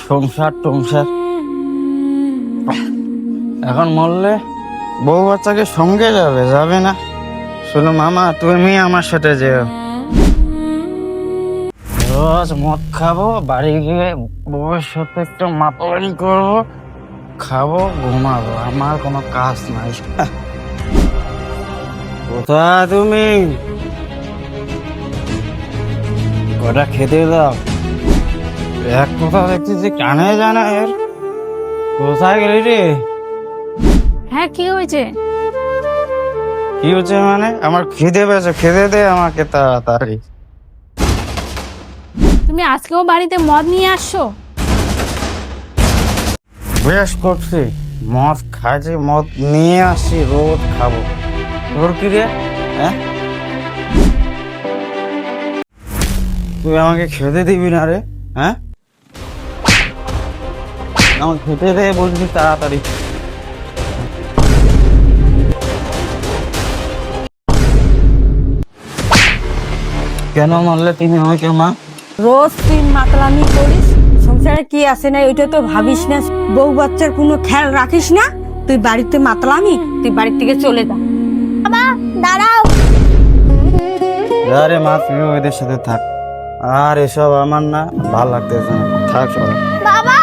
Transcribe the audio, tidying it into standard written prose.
সংসার টংসার এখন মরলে বউ বাচ্চাকে সঙ্গে যাবে না? শুধু মামা তুমি আমার সাথে যেও। রোজ মদ খাবো, বাড়ি গিয়ে বউয়ের সাথে একটু মাতামাতি করবো, খাবো, ঘুমাবো, আমার কোনো কাজ নাই। কোথায় তুমি? কটা খেতে দাও। এক কথা দেখতেছি কানে জানা এর। কোথায় গেলি রে? হ্যাঁ, কি হয়েছে? কি হচ্ছে মানে? আমার খিদে পেয়েছে, খেতে দে আমাকে তাড়াতাড়ি। তুমি আজকেও বাড়িতে মদ নিয়ে আসছো? বেশ করছি, মদ খাইছি, মদ নিয়ে আসছি, রোজ খাবো। তোর কি রে? হ্যাঁ, তুই আমাকে খেতে দিবি না রে? হ্যাঁ, আমাকে খেতে দে বলছি তাড়াতাড়ি। কেন মারলে তুমি আমাকে মা? রোজ তুই মাতলামি করিস, সংসারে কি আছে না ওইটা তো ভাবিস না, বউ বাচ্চার কোনো খেয়াল রাখিস না, তুই বাড়িতে মাতলামি, তুই বাড়ি থেকে চলে যা। বাবা দাঁড়াও। আরে মা, তুমি ওদের সাথে থাক, আর এসব আমার না ভাল লাগতেছে না, থাক সবাই। বাবা